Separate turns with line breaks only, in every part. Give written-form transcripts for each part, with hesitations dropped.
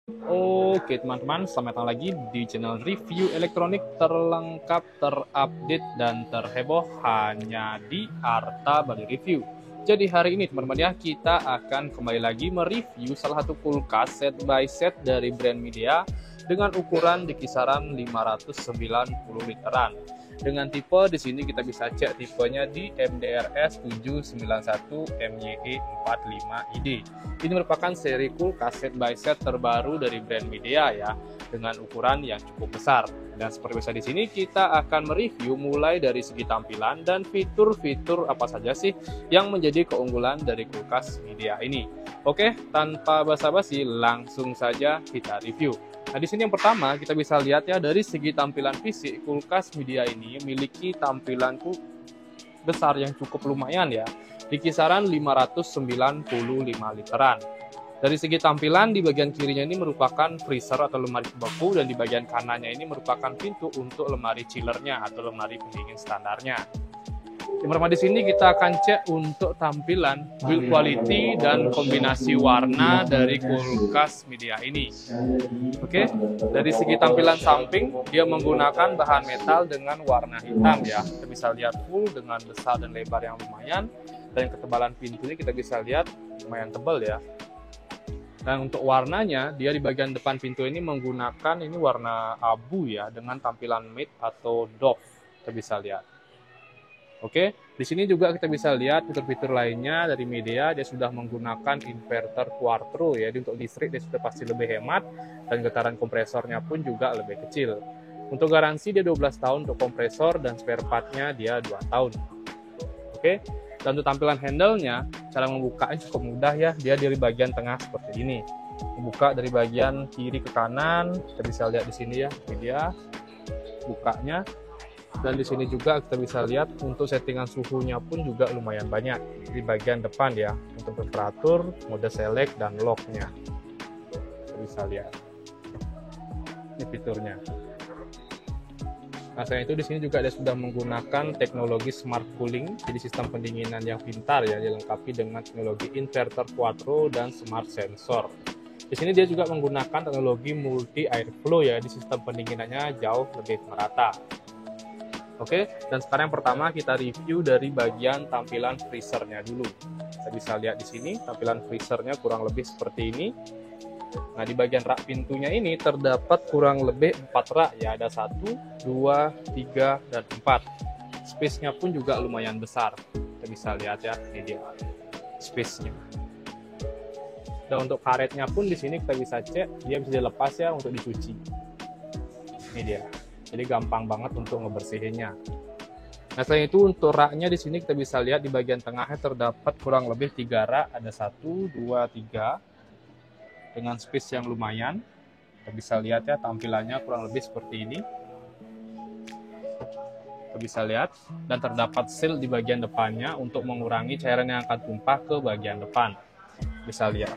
Oke teman-teman, selamat datang lagi di channel review elektronik terlengkap, terupdate, dan terheboh hanya di Arta Bali Review. Jadi hari ini teman-teman ya, kita akan kembali lagi mereview salah satu kulkas set by set dari brand Midea dengan ukuran di kisaran 590 literan. Dengan tipe di sini kita bisa cek tipenya di MDRS 791 MYE45ID. Ini merupakan seri kulkas set by set terbaru dari brand Midea ya, dengan ukuran yang cukup besar. Dan seperti biasa di sini kita akan mereview mulai dari segi tampilan dan fitur-fitur apa saja sih yang menjadi keunggulan dari kulkas Midea ini. Oke, tanpa basa-basi langsung saja kita review. Nah, di sini yang pertama kita bisa lihat ya, dari segi tampilan fisik kulkas Midea ini memiliki tampilan besar yang cukup lumayan ya, di kisaran 595 literan. Dari segi tampilan di bagian kirinya ini merupakan freezer atau lemari beku, dan di bagian kanannya ini merupakan pintu untuk lemari chillernya atau lemari pendingin standarnya. Yang pertama di sini kita akan cek untuk tampilan, build quality, dan kombinasi warna dari kulkas Midea ini. Oke, dari segi tampilan samping, dia menggunakan bahan metal dengan warna hitam ya. Kita bisa lihat full dengan besar dan lebar yang lumayan, dan ketebalan pintunya kita bisa lihat lumayan tebal ya. Dan untuk warnanya, dia di bagian depan pintu ini menggunakan ini warna abu ya, dengan tampilan matte atau doff. Kita bisa lihat. Oke, di sini juga kita bisa lihat fitur-fitur lainnya dari Midea. Dia sudah menggunakan inverter quattro ya, jadi untuk listrik dia sudah pasti lebih hemat, dan getaran kompresornya pun juga lebih kecil. Untuk garansi dia 12 tahun untuk kompresor, dan spare partnya dia 2 tahun. Oke, dan untuk tampilan handle-nya, cara membukanya cukup mudah ya. Dia dari bagian tengah seperti ini. Membuka dari bagian kiri ke kanan, kita bisa lihat di sini ya, Midea bukanya. Dan di sini juga kita bisa lihat untuk settingan suhunya pun juga lumayan banyak di bagian depan ya, untuk temperatur, mode select, dan locknya. Kita bisa lihat ini fiturnya. Nah, selain itu di sini juga dia sudah menggunakan teknologi smart cooling, jadi sistem pendinginan yang pintar ya, dilengkapi dengan teknologi inverter quattro dan smart sensor. Di sini dia juga menggunakan teknologi multi airflow ya, di sistem pendinginannya jauh lebih merata. Oke, dan sekarang yang pertama kita review dari bagian tampilan freezernya dulu. Kita bisa lihat di sini tampilan freezernya kurang lebih seperti ini. Nah, di bagian rak pintunya ini terdapat kurang lebih 4 rak ya, ada 1, 2, 3, dan 4. Space-nya pun juga lumayan besar. Kita bisa lihat ya, ini dia space-nya. Dan untuk karetnya pun di sini kita bisa cek, dia bisa dilepas ya untuk dicuci. Ini dia. Jadi gampang banget untuk ngebersihinnya. Nah, selain itu untuk raknya di sini kita bisa lihat di bagian tengahnya terdapat kurang lebih 3 rak, ada 1, 2, 3 dengan space yang lumayan. Kita bisa lihat ya tampilannya kurang lebih seperti ini. Kita bisa lihat, dan terdapat seal di bagian depannya untuk mengurangi cairan yang akan tumpah ke bagian depan. Bisa lihat.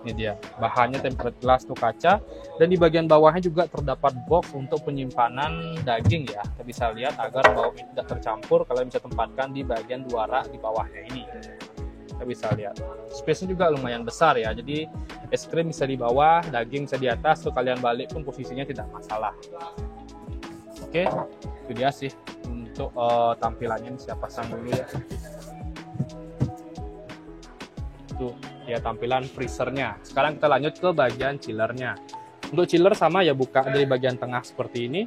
Ini dia, bahannya tempered glass tuh kaca, dan di bagian bawahnya juga terdapat box untuk penyimpanan daging ya. Kita bisa lihat agar baunya tidak tercampur, kalian bisa tempatkan di bagian 2 rak di bawahnya ini. Kita bisa lihat, space-nya juga lumayan besar ya, jadi es krim bisa di bawah, daging bisa di atas, tuh kalian balik pun posisinya tidak masalah. Oke, itu dia sih untuk tampilannya. Saya pasang dulu ya. Tuh ya tampilan freezernya. Sekarang kita lanjut ke bagian chillernya. Untuk chiller sama ya, buka dari bagian tengah seperti ini,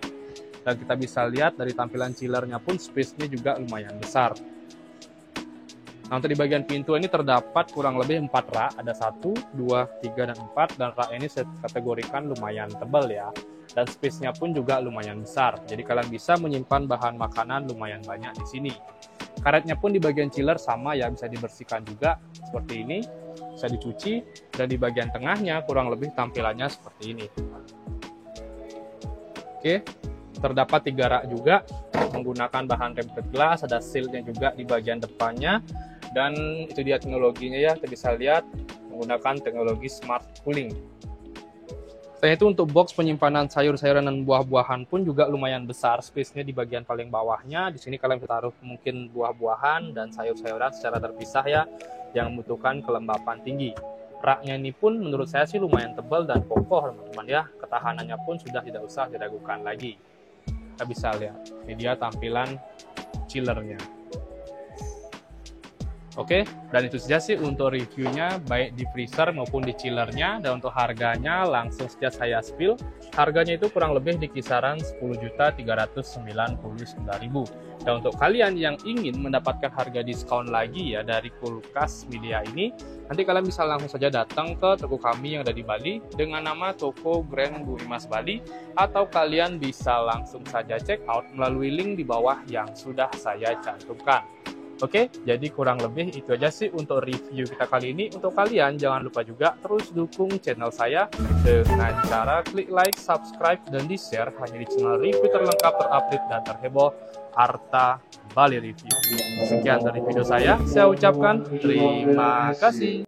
dan kita bisa lihat dari tampilan chillernya pun space-nya juga lumayan besar. Nah, untuk di bagian pintu ini terdapat kurang lebih 4 rak, ada 1, 2, 3, dan 4, dan rak ini saya kategorikan lumayan tebal ya, dan space-nya pun juga lumayan besar. Jadi kalian bisa menyimpan bahan makanan lumayan banyak di sini. Karetnya pun di bagian chiller sama ya, bisa dibersihkan juga seperti ini, bisa dicuci, dan di bagian tengahnya kurang lebih tampilannya seperti ini. Oke, terdapat 3 rak juga menggunakan bahan tempered glass, ada seal-nya juga di bagian depannya, dan itu dia teknologinya ya, kita bisa lihat menggunakan teknologi smart cooling. Selain itu untuk box penyimpanan sayur-sayuran dan buah-buahan pun juga lumayan besar, space-nya di bagian paling bawahnya. Di sini kalian bisa taruh mungkin buah-buahan dan sayur-sayuran secara terpisah ya, yang membutuhkan kelembapan tinggi. Raknya ini pun menurut saya sih lumayan tebal dan kokoh teman-teman ya. Ketahanannya pun sudah tidak usah diragukan lagi. Kita bisa lihat, ini dia tampilan chillernya. Oke, dan itu saja sih untuk reviewnya, baik di freezer maupun di chillernya. Dan untuk harganya langsung saja saya spill. Harganya itu kurang lebih di kisaran 10.399.000. Dan untuk kalian yang ingin mendapatkan harga diskon lagi ya dari kulkas media ini, nanti kalian bisa langsung saja datang ke toko kami yang ada di Bali dengan nama Toko Grand Bu Imas Bali, atau kalian bisa langsung saja check out melalui link di bawah yang sudah saya cantumkan. Oke, jadi kurang lebih itu aja sih untuk review kita kali ini. Untuk kalian jangan lupa juga terus dukung channel saya dengan cara klik like, subscribe, dan di-share hanya di channel review terlengkap, terupdate, dan terheboh Arta Bali Review. Sekian dari video saya ucapkan terima kasih.